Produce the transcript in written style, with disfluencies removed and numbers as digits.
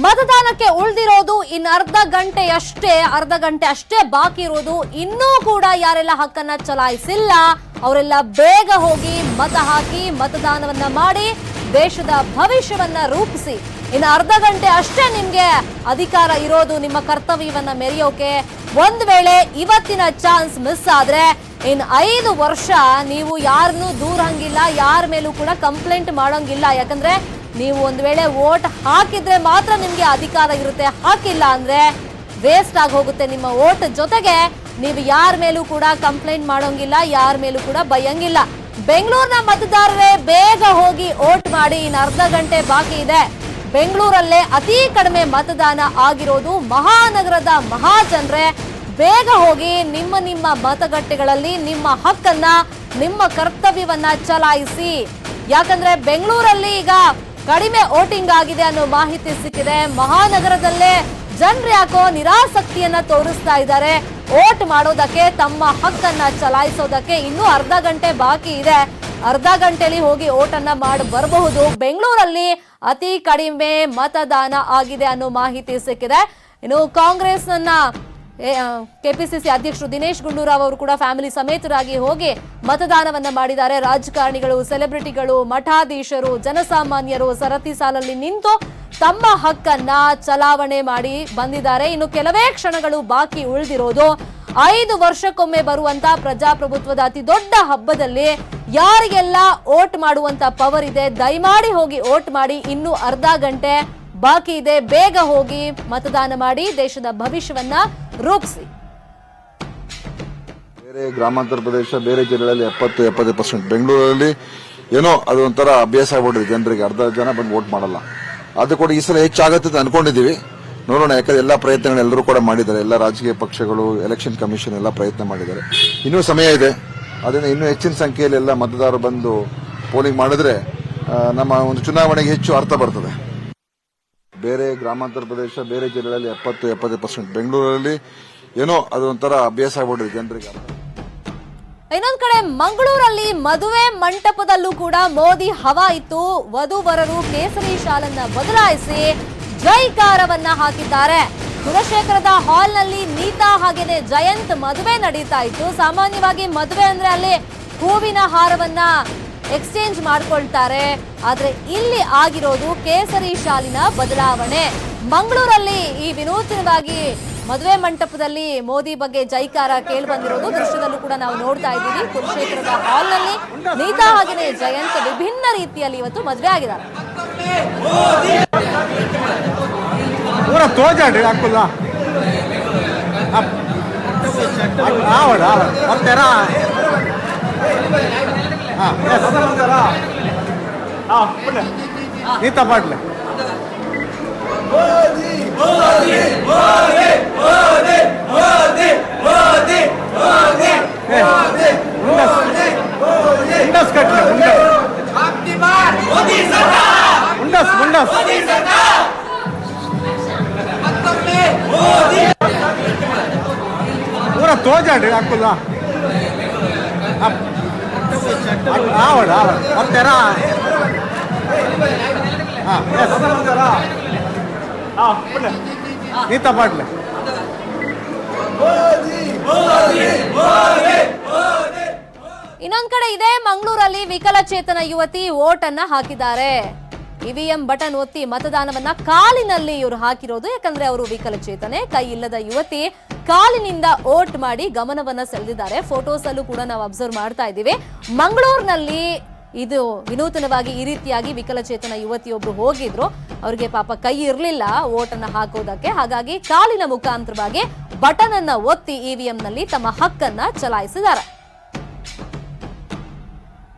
ಮತದಾನಕ್ಕೆ ಉಳಿದಿರೋದು ಇನ್ನು ಅರ್ಧ ಗಂಟೆ ಅಷ್ಟೇ ಬಾಕಿ ಇರೋದು. ಇನ್ನೂ ಕೂಡ ಯಾರೆಲ್ಲ ಹಕ್ಕನ್ನ ಚಲಾಯಿಸಿಲ್ಲ ಅವರೆಲ್ಲ ಬೇಗ ಹೋಗಿ ಮತ ಹಾಕಿ ಮತದಾನವನ್ನ ಮಾಡಿ ದೇಶದ ಭವಿಷ್ಯವನ್ನ ರೂಪಿಸಿ. ಇನ್ನು ಅರ್ಧ ಗಂಟೆ ಅಷ್ಟೇ ನಿಮ್ಗೆ ಅಧಿಕಾರ ಇರೋದು ನಿಮ್ಮ ಕರ್ತವ್ಯವನ್ನ ಮೆರೆಯೋಕೆ. ಒಂದ್ ವೇಳೆ ಇವತ್ತಿನ ಚಾನ್ಸ್ ಮಿಸ್ ಆದ್ರೆ ಇನ್ 5 ವರ್ಷ ನೀವು ಯಾರನ್ನೂ ದೂರಂಗಿಲ್ಲ, ಯಾರ ಮೇಲೂ ಕೂಡ ಕಂಪ್ಲೇಂಟ್ ಮಾಡೋಂಗಿಲ್ಲ. ಯಾಕಂದ್ರೆ ನೀವು ಒಂದ್ ವೇಳೆ ವೋಟ್ ಹಾಕಿದ್ರೆ ಮಾತ್ರ ನಿಮ್ಗೆ ಅಧಿಕಾರ ಇರುತ್ತೆ, ಹಾಕಿಲ್ಲ ಅಂದ್ರೆ ವೇಸ್ಟ್ ಆಗಿ ಹೋಗುತ್ತೆ ನಿಮ್ಮ ವೋಟ್. ಜೊತೆಗೆ ನೀವು ಯಾರ ಮೇಲೂ ಕೂಡ ಕಂಪ್ಲೇಂಟ್ ಮಾಡೋಂಗಿಲ್ಲ, ಯಾರ ಮೇಲೂ ಕೂಡ ಬೈಯಂಗಿಲ್ಲ. ಬೆಂಗಳೂರಿನ ಮತದಾರರೇ ಬೇಗ ಹೋಗಿ ವೋಟ್ ಮಾಡಿ. ಇನ್ನು ಅರ್ಧ ಗಂಟೆ ಬಾಕಿ ಇದೆ. ಬೆಂಗಳೂರಲ್ಲೇ ಅತಿ ಕಡಿಮೆ ಮತದಾನ ಆಗಿರೋದು. ಮಹಾನಗರದ ಮಹಾಜನರೇ ಬೇಗ ಹೋಗಿ ನಿಮ್ಮ ಮತಗಟ್ಟೆಗಳಲ್ಲಿ ನಿಮ್ಮ ಹಕ್ಕನ್ನ, ನಿಮ್ಮ ಕರ್ತವ್ಯವನ್ನ ಚಲಾಯಿಸಿ. ಯಾಕಂದ್ರೆ ಬೆಂಗಳೂರಲ್ಲಿ ಈಗ ಕಡಿಮೆ ವೋಟಿಂಗ್ ಆಗಿದೆ ಅನ್ನೋ ಮಾಹಿತಿ ಸಿಕ್ಕಿದೆ. ಮಹಾನಗರದಲ್ಲೇ ಜನರು ಯಾಕೋ ನಿರಾಸಕ್ತಿಯನ್ನ ತೋರಿಸ್ತಾ ಇದ್ದಾರೆ ವೋಟ್ ಮಾಡೋದಕ್ಕೆ, ತಮ್ಮ ಹಕ್ಕನ್ನ ಚಲಾಯಿಸೋದಕ್ಕೆ. ಇನ್ನೂ ಅರ್ಧ ಗಂಟೆ ಬಾಕಿ ಇದೆ. ಅರ್ಧ ಗಂಟೆಯಲ್ಲಿ ಹೋಗಿ ವೋಟನ್ನ ಮಾಡಿ ಬರಬಹುದು. ಬೆಂಗಳೂರಲ್ಲಿ ಅತಿ ಕಡಿಮೆ ಮತದಾನ ಆಗಿದೆ ಅನ್ನೋ ಮಾಹಿತಿ ಸಿಕ್ಕಿದೆ. ಇನ್ನು ಕಾಂಗ್ರೆಸ್ನ ಕೆಪಿಸಿಸಿ ಅಧ್ಯಕ್ಷರು ದಿನೇಶ್ ಗುಂಡೂರಾವ್ ಅವರು ಕೂಡ ಫ್ಯಾಮಿಲಿ ಸಮೇತರಾಗಿ ಹೋಗಿ ಮತದಾನವನ್ನ ಮಾಡಿದ್ದಾರೆ. ರಾಜಕಾರಣಿಗಳು, ಸೆಲೆಬ್ರಿಟಿಗಳು, ಮಠಾಧೀಶರು, ಜನಸಾಮಾನ್ಯರು ಸರತಿ ಸಾಲಲ್ಲಿ ನಿಂತು ತಮ್ಮ ಹಕ್ಕನ್ನ ಚಲಾವಣೆ ಮಾಡಿ ಬಂದಿದ್ದಾರೆ. ಇನ್ನು ಕೆಲವೇ ಕ್ಷಣಗಳು ಬಾಕಿ ಉಳಿದಿರೋದು. 5 ವರ್ಷಕ್ಕೊಮ್ಮೆ ಬರುವಂತ ಪ್ರಜಾಪ್ರಭುತ್ವದ ಅತಿ ದೊಡ್ಡ ಹಬ್ಬದಲ್ಲಿ ಯಾರಿಗೆಲ್ಲ ವೋಟ್ ಮಾಡುವಂತ ಪವರ್ ಇದೆ ದಯಮಾಡಿ ಹೋಗಿ ವೋಟ್ ಮಾಡಿ. ಇನ್ನು ಅರ್ಧ ಗಂಟೆ ಬಾಕಿ ಇದೆ. ಬೇಗ ಹೋಗಿ ಮತದಾನ ಮಾಡಿ ದೇಶದ ಭವಿಷ್ಯವನ್ನ ರೂಪಿಸಿ. ಬೇರೆ ಗ್ರಾಮಾಂತರ ಪ್ರದೇಶ, ಬೇರೆ ಜಿಲ್ಲೆಗಳಲ್ಲಿ 70-70%, ಬೆಂಗಳೂರಲ್ಲಿ ಏನೋ ಅದು ಒಂಥರ ಅಭ್ಯಾಸ ಆಗ್ಬಿಟ್ಟಿದೆ ಜನರಿಗೆ. ಅರ್ಧ ಜನ ಬಂದು ವೋಟ್ ಮಾಡಲ್ಲ. ಅದು ಕೂಡ ಈ ಸಲ ಹೆಚ್ಚಾಗತ್ತೆ ಅಂತ ಅನ್ಕೊಂಡಿದೀವಿ. ನೋಡೋಣ. ಯಾಕಂದ್ರೆ ಎಲ್ಲಾ ಪ್ರಯತ್ನಗಳು ಎಲ್ಲರೂ ಕೂಡ ಮಾಡಿದ್ದಾರೆ. ಎಲ್ಲ ರಾಜಕೀಯ ಪಕ್ಷಗಳು, ಎಲೆಕ್ಷನ್ ಕಮಿಷನ್ ಎಲ್ಲ ಪ್ರಯತ್ನ ಮಾಡಿದ್ದಾರೆ. ಇನ್ನೂ ಸಮಯ ಇದೆ. ಅದರಿಂದ ಇನ್ನೂ ಹೆಚ್ಚಿನ ಸಂಖ್ಯೆಯಲ್ಲಿ ಎಲ್ಲ ಮತದಾರರು ಬಂದು ಪೋಲಿಂಗ್ ಮಾಡಿದ್ರೆ ನಮ್ಮ ಒಂದು ಚುನಾವಣೆಗೆ ಹೆಚ್ಚು ಅರ್ಥ ಬರ್ತದೆ. ಬೇರೆ ಗ್ರಾಮಾಂತರ ಪ್ರದೇಶ, ಬೇರೆ ಜಿಲ್ಲೆಗಳಲ್ಲಿ 70-70%, ಬೆಂಗಳೂರಲ್ಲಿ ಏನೋ ಅದು ಒಂಥರ ಅಭ್ಯಾಸ ಆಗ್ಬಿಟ್ಟಿದೆ ಜನರಿಗೆ. ಇನ್ನೊಂದ್ ಕಡೆ ಮಂಗಳೂರಲ್ಲಿ ಮದುವೆ ಮಂಟಪದಲ್ಲೂ ಕೂಡ ಮೋದಿ ಹವಾ ಇತ್ತು. ವಧುವರರು ಕೇಸರಿ ಶಾಲನ್ನ ಬದಲಾಯಿಸಿ ಜೈಕಾರವನ್ನ ಹಾಕಿದ್ದಾರೆ. ಕುಲಶೇಖರದ ಹಾಲ್ನಲ್ಲಿ ನೀತಾ ಹಾಗೇನೆ ಜಯಂತ್ ಮದುವೆ ನಡೀತಾ ಇತ್ತು. ಸಾಮಾನ್ಯವಾಗಿ ಮದುವೆ ಅಂದ್ರೆ ಅಲ್ಲಿ ಹೂವಿನ ಹಾರವನ್ನ ಎಕ್ಸ್ಚೇಂಜ್ ಮಾಡ್ಕೊಳ್ತಾರೆ. ಆದ್ರೆ ಇಲ್ಲಿ ಆಗಿರೋದು ಕೇಸರಿ ಶಾಲಿನ ಬದಲಾವಣೆ. ಮಂಗಳೂರಲ್ಲಿ ಈ ವಿನೂತನವಾಗಿ ಮದುವೆ ಮಂಟಪದಲ್ಲಿ ಮೋದಿ ಬಗ್ಗೆ ಜೈಕಾರ ಕೇಳಿ ಬಂದಿರೋದು ದೃಶ್ಯದಲ್ಲೂ ಕೂಡ ನಾವು ನೋಡ್ತಾ ಇದ್ದೀವಿ. ಕುಲಶೇಖರದ ಹಾಲ್ನಲ್ಲಿ ನೀತಾ ಹಾಗೇನೆ ಜಯಂತ್ ವಿಭಿನ್ನ ರೀತಿಯಲ್ಲಿ ಇವತ್ತು ಮದುವೆ ಆಗಿದ್ದಾರೆ. ನೀತಾ ಪಾಟ್ಲೆ ಮುಂಡಸ್ ಕಟ್ಲೆ ಮುಂಡಸ್ ಮುಂಡಸ್ ಪೂರ ತೋಜಾಡ್ರಿ ಹಾಕುಲ್ಲ ಆವಡ ಮತ್ತೆರ ನೀತಾ ಪಾಟ್ಲೆ ಇನ್ನೊಂದ್ ಕಡೆ ಇದೆ ಮಂಗಳೂರಲ್ಲಿ ವಿಕಲಚೇತನ ಯುವತಿ ವೋಟ್ ಅನ್ನ ಹಾಕಿದ್ದಾರೆ. ಇವಿಎಂ ಬಟನ್ ಒತ್ತಿ ಮತದಾನವನ್ನ ಕಾಲಿನಲ್ಲಿ ಇವರು ಹಾಕಿರೋದು. ಯಾಕಂದ್ರೆ ಅವರು ವಿಕಲಚೇತನೆ, ಕೈ ಇಲ್ಲದ ಯುವತಿ ಕಾಲಿನಿಂದ ವೋಟ್ ಮಾಡಿ ಗಮನವನ್ನ ಸೆಳೆದಿದ್ದಾರೆ. ಫೋಟೋಸ್ ಅಲ್ಲೂ ಕೂಡ ನಾವು ಅಬ್ಸರ್ವ್ ಮಾಡ್ತಾ ಇದ್ದೀವಿ. ಮಂಗಳೂರಿನಲ್ಲಿ ಇದು ವಿನೂತನವಾಗಿ ಈ ರೀತಿಯಾಗಿ ವಿಕಲಚೇತನ ಯುವತಿಯೊಬ್ರು ಹೋಗಿದ್ರು. ಅವ್ರಿಗೆ ಪಾಪ ಕೈ ಇರಲಿಲ್ಲ ವೋಟ್ ಅನ್ನ ಹಾಕೋದಕ್ಕೆ. ಹಾಗಾಗಿ ಕಾಲಿನ ಮುಖಾಂತರವಾಗಿ ಬಟನ್ ಅನ್ನ ಒತ್ತಿ ಇವಿಎಂ ನಲ್ಲಿ ತಮ್ಮ ಹಕ್ಕನ್ನ ಚಲಾಯಿಸಿದ್ದಾರೆ.